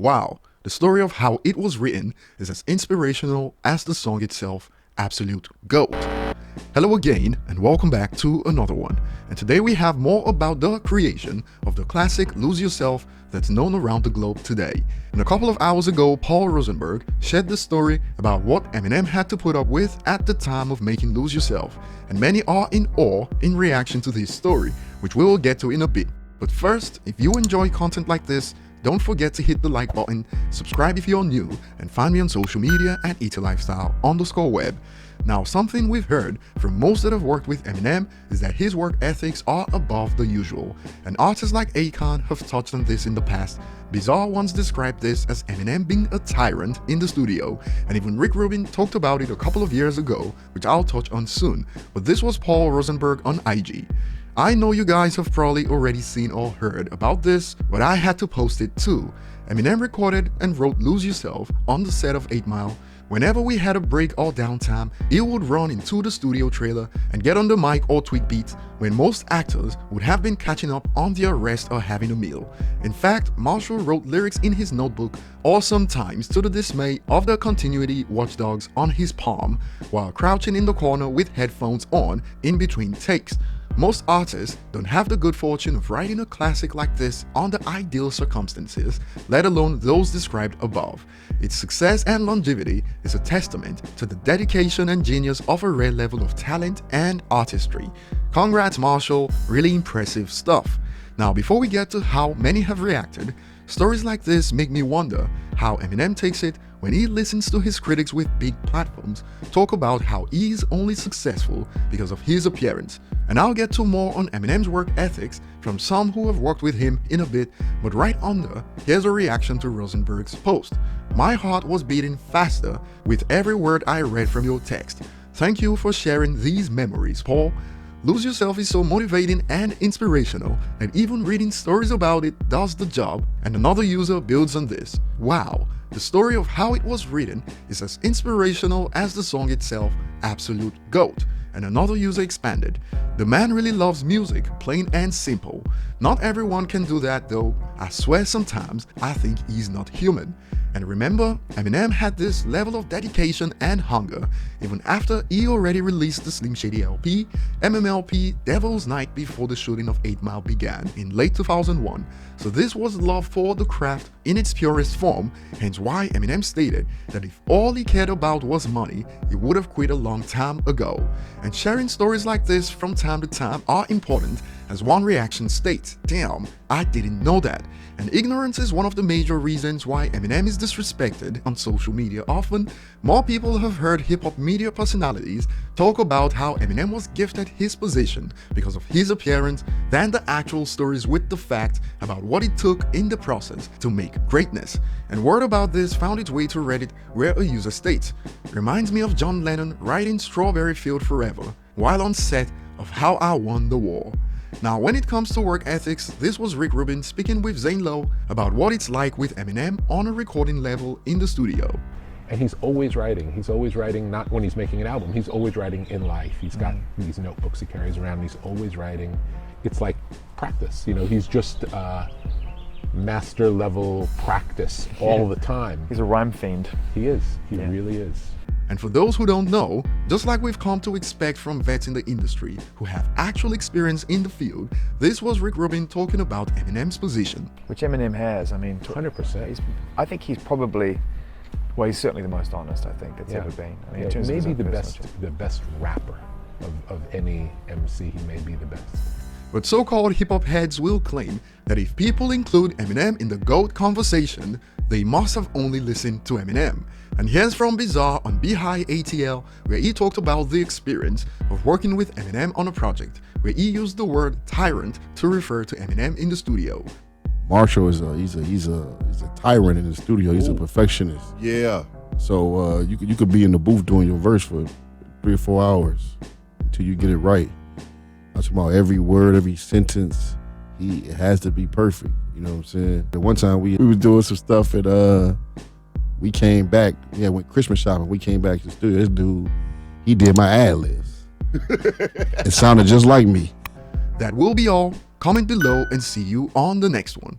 Wow, the story of how it was written is as inspirational as the song itself. Absolute GOAT. Hello again and welcome back to another one. And today we have more about the creation of the classic Lose Yourself that's known around the globe today. And a couple of hours ago, Paul Rosenberg shared the story about what Eminem had to put up with at the time of making Lose Yourself. And many are in awe in reaction to this story, which we will get to in a bit. But first, if you enjoy content like this, don't forget to hit the like button, subscribe if you're new, and find me on social media at ETLifestyle_web. Now, something we've heard from most that have worked with Eminem is that his work ethics are above the usual, and artists like Akon have touched on this in the past. Bizarre once described this as Eminem being a tyrant in the studio, and even Rick Rubin talked about it a couple of years ago, which I'll touch on soon, but this was Paul Rosenberg on IG. I know you guys have probably already seen or heard about this, but I had to post it too. Eminem recorded and wrote Lose Yourself on the set of 8 Mile. Whenever we had a break or downtime, he would run into the studio trailer and get on the mic or tweak beats when most actors would have been catching up on their rest or having a meal. In fact, Marshall wrote lyrics in his notebook, or sometimes to the dismay of the continuity watchdogs on his palm, while crouching in the corner with headphones on in between takes. Most artists don't have the good fortune of writing a classic like this under ideal circumstances, let alone those described above. Its success and longevity is a testament to the dedication and genius of a rare level of talent and artistry. Congrats, Marshall, really impressive stuff. Now, before we get to how many have reacted, stories like this make me wonder how Eminem takes it when he listens to his critics with big platforms talk about how he is only successful because of his appearance. And I'll get to more on Eminem's work ethics from some who have worked with him in a bit, but right under, here's a reaction to Rosenberg's post. My heart was beating faster with every word I read from your text. Thank you for sharing these memories, Paul. Lose Yourself is so motivating and inspirational that even reading stories about it does the job. And another user builds on this. Wow, the story of how it was written is as inspirational as the song itself. Absolute GOAT. And another user expanded. The man really loves music, plain and simple. Not everyone can do that though. I swear sometimes I think he's not human. And remember, Eminem had this level of dedication and hunger even after he already released the Slim Shady LP, MMLP, Devil's Night before the shooting of 8 Mile began in late 2001. So this was love for the craft in its purest form, hence why Eminem stated that if all he cared about was money, he would have quit a long time ago. And sharing stories like this from time to time are important, as one reaction states, "Damn, I didn't know that." And ignorance is one of the major reasons why Eminem is disrespected on social media often. More people have heard hip-hop media personalities talk about how Eminem was gifted his position because of his appearance than the actual stories with the fact about what it took in the process to make greatness. And word about this found its way to Reddit, where a user states, "Reminds me of John Lennon writing Strawberry Field Forever while on set of How I Won the War." Now, when it comes to work ethics, this was Rick Rubin speaking with Zane Lowe about what it's like with Eminem on a recording level in the studio. And he's always writing. He's always writing, not when he's making an album, he's always writing in life. He's got these notebooks he carries around, and he's always writing. It's like practice, you know, he's just master level practice all the time. He's a rhyme fiend. He is, he really is. And for those who don't know, just like we've come to expect from vets in the industry who have actual experience in the field, this was Rick Rubin talking about Eminem's position. Which Eminem has, I mean, 100%. I think he's probably, well, he's certainly the most honest, I think, that's ever been. I mean, in terms of maybe his the best rapper of any MC, he may be the best. But so-called hip-hop heads will claim that if people include Eminem in the GOAT conversation, they must have only listened to Eminem. And here's from Bizarre on Beehive ATL, where he talked about the experience of working with Eminem on a project, where he used the word tyrant to refer to Eminem in the studio. Marshall is he's a tyrant in the studio. He's a perfectionist. Yeah. So you could be in the booth doing your verse for 3 or 4 hours until you get it right. I'm talking about every word, every sentence. It has to be perfect. You know what I'm saying? And one time we was doing some stuff and we came back. Yeah, went Christmas shopping. We came back to the studio. This dude, he did my ad-libs. It sounded just like me. That will be all. Comment below and see you on the next one.